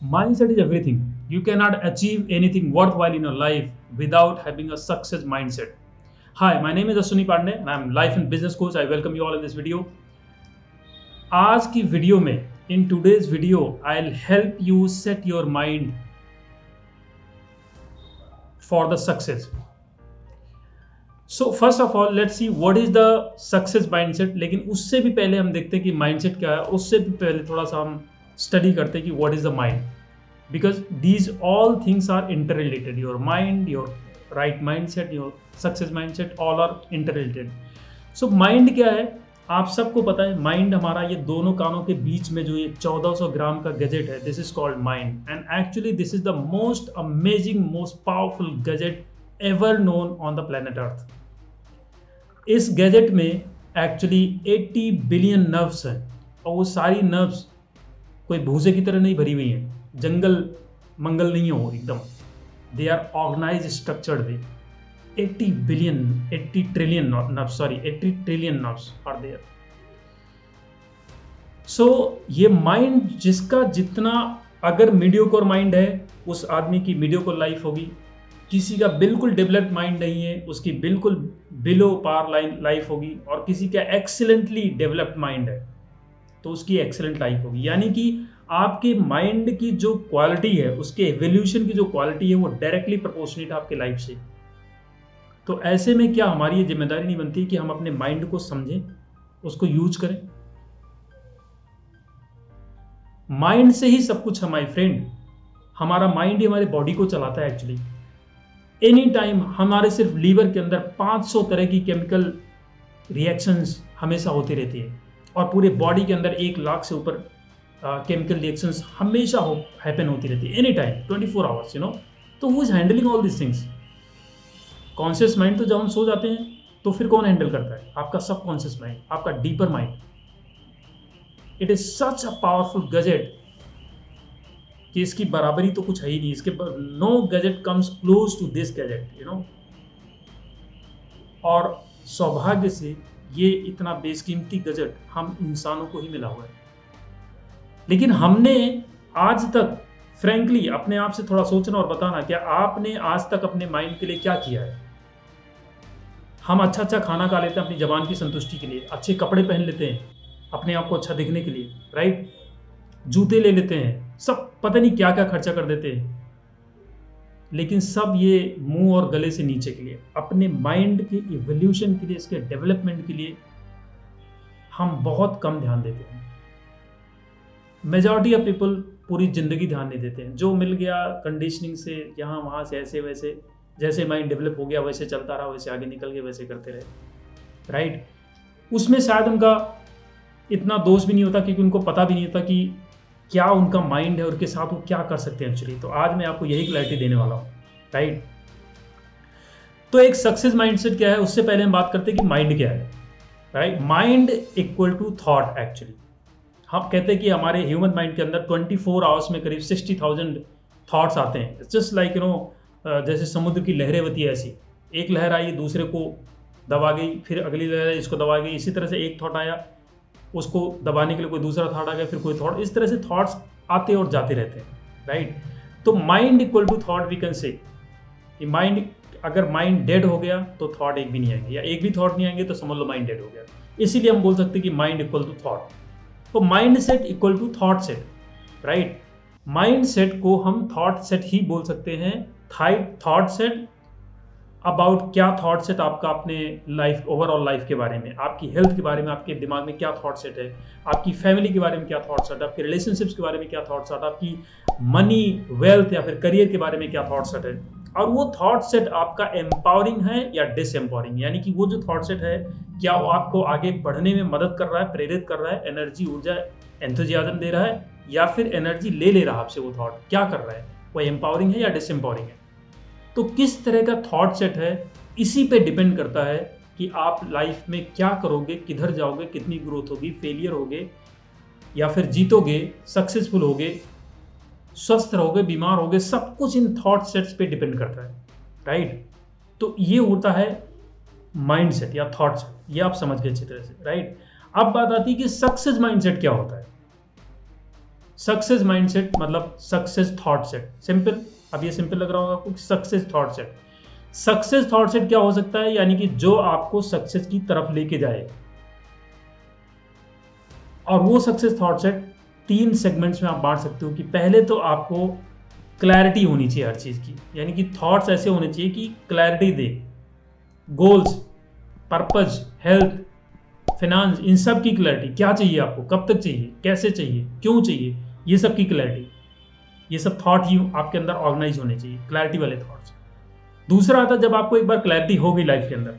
Mindset is everything. You cannot achieve anything worthwhile in your life without having a success mindset. Hi, my name is Ashwini Pandey and I'm life and business coach. I welcome you all in this video. आज की video में in today's video I'll help you set your mind for the success. So first of all let's see what is the success mindset. लेकिन उससे भी पहले हम देखते हैं कि mindset क्या है. उससे भी पहले थोड़ा सा हम स्टडी करते हैं कि what is the mind. Because these all things are interrelated. Your mind, your right mindset, your success mindset, all are interrelated. So mind क्या है, आप सबको पता है. माइंड हमारा ये दोनों कानों के बीच में जो ये 1400 ग्राम का गैजेट है, this is called mind. And actually this is the most amazing, most powerful gadget ever known on the planet earth. इस गैजेट में एक्चुअली 80 बिलियन नर्व्स हैं और वो सारी नर्व्स कोई भूसे की तरह नहीं भरी हुई हैं. जंगल मंगल नहीं हो एकदम. They are organize structured way. 80 trillion nerves are there. So ये माइंड जिसका जितना, अगर मीडियोकर माइंड है उस आदमी की मीडियोकर लाइफ होगी. किसी का बिल्कुल डेवलप्ड माइंड नहीं है उसकी बिल्कुल बिलो पार लाइफ होगी. और किसी का एक्सीलेंटली डेवलप्ड माइंड है तो उसकी एक्सीलेंट लाइफ होगी. यानी कि आपके माइंड की जो क्वालिटी है, उसके एवोल्यूशन की जो क्वालिटी है, वो डायरेक्टली प्रोपोर्शनेट है आपके लाइफ से. तो ऐसे में क्या हमारी ये जिम्मेदारी नहीं बनती कि हम अपने माइंड को समझें, उसको यूज करें. माइंड से ही सब कुछ है माय फ्रेंड. हमारा माइंड ही हमारे बॉडी को चलाता है एक्चुअली. एनी टाइम हमारे सिर्फ लीवर के अंदर 500 तरह की केमिकल रिएक्शंस हमेशा होती रहती है और पूरे बॉडी के अंदर 1 लाख से ऊपर केमिकल रिएक्शंस हमेशा हैपन होती रहती है. एनी टाइम 24 आवर्स तो who is handling all this things? Conscious mind. तो जब हम सो जाते हैं तो फिर कौन हैंडल करता है? आपका सब कॉन्शियस माइंड, आपका deeper mind. It is such a powerful gadget कि इसकी बराबरी तो कुछ है ही नहीं. इसके no gadget comes close to this gadget और सौभाग्य से ये इतना बेशकीमती गैजेट हम इंसानों को ही मिला हुआ है. लेकिन हमने आज तक फ्रैंकली अपने आप से थोड़ा सोचना और बताना, क्या आपने आज तक अपने माइंड के लिए क्या किया है? हम अच्छा खाना खा लेते हैं अपनी जबान की संतुष्टि के लिए, अच्छे कपड़े पहन लेते हैं अपने आप को अच्छा दिखने के लिए, राइट? जूते ले लेते हैं, सब पता नहीं क्या क्या खर्चा कर देते हैं. लेकिन सब ये मुंह और गले से नीचे के लिए, अपने माइंड के इवोल्यूशन के लिए, इसके डेवलपमेंट के लिए हम बहुत कम ध्यान देते हैं. मेजॉरिटी ऑफ पीपल पूरी जिंदगी ध्यान नहीं देते हैं. जो मिल गया कंडीशनिंग से, यहाँ वहाँ से, ऐसे वैसे, जैसे माइंड डेवलप हो गया वैसे चलता रहा, वैसे आगे निकल गए, वैसे करते रहे, राइट? उसमें शायद उनका इतना दोष भी नहीं होता क्योंकि उनको पता भी नहीं होता कि क्या उनका माइंड है और उसके साथ वो क्या कर सकते हैं एक्चुअली. तो आज मैं आपको यही क्लैरिटी देने वाला हूँ, राइट? तो एक सक्सेस माइंडसेट क्या है, उससे पहले हम बात करते हैं कि माइंड क्या है, right? Mind equal to thought. Actually हम कहते हैं कि हमारे ह्यूमन माइंड के अंदर 24 आवर्स में करीब 60,000 थॉट्स आते हैं. इट्स जस्ट लाइक जैसे समुद्र की लहरें होती है, ऐसी एक लहर आई दूसरे को दबा गई, फिर अगली लहर आई इसको दबा गई. इसी तरह से एक थॉट आया, उसको दबाने के लिए कोई दूसरा थॉट आ गया, फिर कोई थॉट. इस तरह से थॉट्स आते और जाते रहते हैं, राइट? तो mind equal to thought we can say कि माइंड, अगर माइंड डेड हो गया तो थॉट एक भी नहीं आएंगे, या एक भी थॉट नहीं आएंगे तो समझ लो माइंड डेड हो गया. इसीलिए हम बोल सकते हैं कि माइंड इक्वल टू थॉट. तो mind set equal to thought set, right? Mind set को हम थॉट सेट ही बोल सकते हैं. थॉट सेट अबाउट क्या थॉट सेट आपका अपने लाइफ, ओवरऑल लाइफ के बारे में, आपकी हेल्थ के बारे में, आपके दिमाग में क्या थॉट सेट है, आपकी फैमिली के बारे में क्या थॉट सेट है, आपके रिलेशनशिप्स के बारे में क्या थॉट सेट, आपकी मनी, वेल्थ या फिर करियर के बारे में क्या थॉट सेट है. और वो थॉट सेट आपका एम्पावरिंग है या डिसएम्पावरिंग, यानी कि वो जो थॉट सेट है क्या वो आपको आगे बढ़ने में मदद कर रहा है, प्रेरित कर रहा है, एनर्जी, ऊर्जा, एंथुजियाज्म दे रहा है, या फिर एनर्जी ले रहा है आपसे. वो थॉट क्या कर रहा है, वो एम्पावरिंग है या डिसएम्पावरिंग है? तो किस तरह का थॉट सेट है, इसी पे डिपेंड करता है कि आप लाइफ में क्या करोगे, किधर जाओगे, कितनी ग्रोथ होगी, फेलियर होगे या फिर जीतोगे, सक्सेसफुल होगे, स्वस्थ रहोगे, बीमार होगे. सब कुछ इन थॉट सेट्स पे डिपेंड करता है, राइट? तो ये होता है माइंड सेट या थॉट सेट. ये आप समझ गए अच्छी तरह से, राइट? अब बात आती है कि सक्सेस माइंडसेट क्या होता है. सक्सेस माइंडसेट मतलब सक्सेस थॉट सेट। सिंपल, अब ये सिंपल लग रहा होगा आपको, success thought set. Success thought set क्या हो सकता है, यानी कि जो आपको सक्सेस की तरफ लेके जाए। और वो सक्सेस थॉट सेट 3 सेगमेंट्स में आप बांट सकते हो कि पहले तो आपको क्लैरिटी होनी चाहिए हर चीज की, यानी कि थॉट्स ऐसे होने चाहिए कि क्लैरिटी दे, गोल्स, पर्पज, हेल्थ, फाइनेंस, इन सब की क्लैरिटी। क्या चाहिए आपको, कब तक चाहिए, कैसे चाहिए, क्यों चाहिए, ये सब की क्लैरिटी, ये सब थॉट ही आपके अंदर ऑर्गेनाइज होने चाहिए, क्लैरिटी वाले थॉट्स। दूसरा आता है जब आपको एक बार क्लैरिटी हो गई लाइफ के अंदर,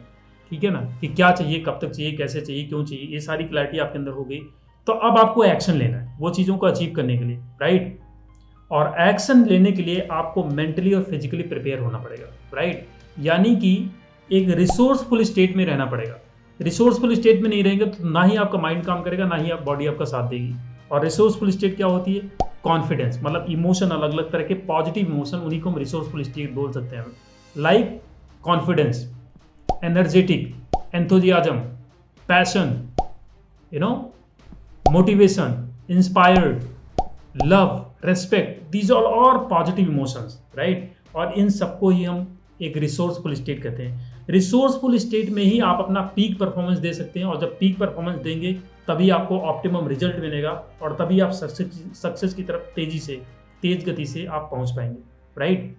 ठीक है ना, कि क्या चाहिए, कब तक चाहिए, कैसे चाहिए, क्यों चाहिए, ये सारी क्लैरिटी आपके अंदर हो गई, तो अब आपको एक्शन लेना है वो चीज़ों को अचीव करने के लिए, राइट। और एक्शन लेने के लिए आपको मेंटली और फिजिकली प्रिपेयर होना पड़ेगा, राइट। यानी कि एक रिसोर्सफुल स्टेट में रहना पड़ेगा। रिसोर्सफुल स्टेट में नहीं रहेंगे तो ना ही आपका माइंड काम करेगा, ना ही आप बॉडी आपका साथ देगी। और रिसोर्सफुल स्टेट क्या होती है, कॉन्फिडेंस, मतलब इमोशन, अलग अलग तरह के पॉजिटिव इमोशन, उन्हीं को हम रिसोर्सफुल स्टेट बोल सकते हैं। Like confidence, energetic, enthusiasm, passion, motivation, inspired, love, respect, these are all positive emotions, right. और इन सबको ही हम एक रिसोर्सफुल स्टेट कहते हैं। रिसोर्सफुल स्टेट में ही आप अपना पीक परफॉर्मेंस दे सकते हैं, और जब पीक परफॉर्मेंस देंगे तभी आपको ऑप्टिमम रिजल्ट मिलेगा, और तभी आप सक्सेस की तरफ तेज गति से आप पहुंच पाएंगे, राइट।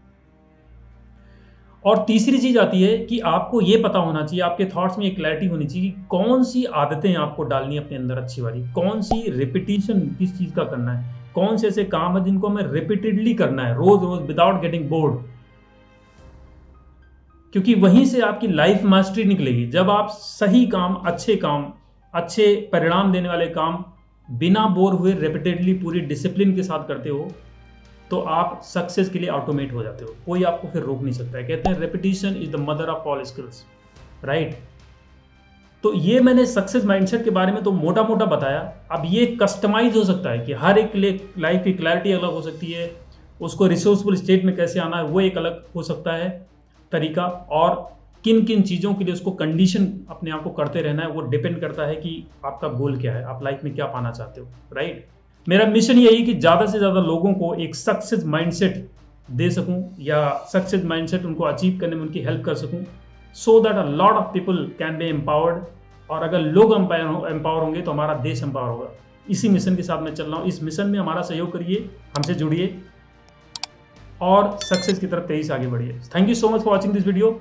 और तीसरी चीज आती है कि आपको ये पता होना चाहिए, आपके थॉट्स में एक क्लैरिटी होनी चाहिए कि कौन सी आदतें आपको डालनी है अपने अंदर अच्छी वाली, कौन सी रिपीटिशन किस चीज का करना है, कौन से ऐसे काम है जिनको हमें रिपीटेडली करना है, रोज रोज, विदाउट गेटिंग बोर्ड। क्योंकि वहीं से आपकी लाइफ मास्टरी निकलेगी। जब आप सही काम, अच्छे परिणाम देने वाले काम बिना बोर हुए रिपीटेडली पूरी डिसिप्लिन के साथ करते हो, तो आप सक्सेस के लिए ऑटोमेट हो जाते हो, कोई आपको फिर रोक नहीं सकता है। कहते हैं repetition is the mother of all skills, right. तो ये मैंने सक्सेस माइंडसेट के बारे में तो मोटा मोटा बताया। अब ये कस्टमाइज हो सकता है कि हर एक के लिए लाइफ की क्लैरिटी अलग हो सकती है, उसको रिसोर्सफुल स्टेट में कैसे आना है वो एक अलग हो सकता है तरीका, और किन किन चीज़ों के लिए उसको कंडीशन अपने आप को करते रहना है वो डिपेंड करता है कि आपका गोल क्या है, आप लाइफ में क्या पाना चाहते हो, राइट। मेरा मिशन यही कि ज़्यादा से ज़्यादा लोगों को एक सक्सेस माइंडसेट दे सकूं, या सक्सेस माइंडसेट उनको अचीव करने में उनकी हेल्प कर सकूं, so that a lot of people can be empowered. और अगर लोग एम्पावर होंगे तो हमारा देश एम्पावर होगा। इसी मिशन के साथ मैं चल रहा हूँ। इस मिशन में हमारा सहयोग करिए, हमसे जुड़िए और सक्सेस की तरफ तेजी से आगे बढ़िए। Thank you so much for watching this video.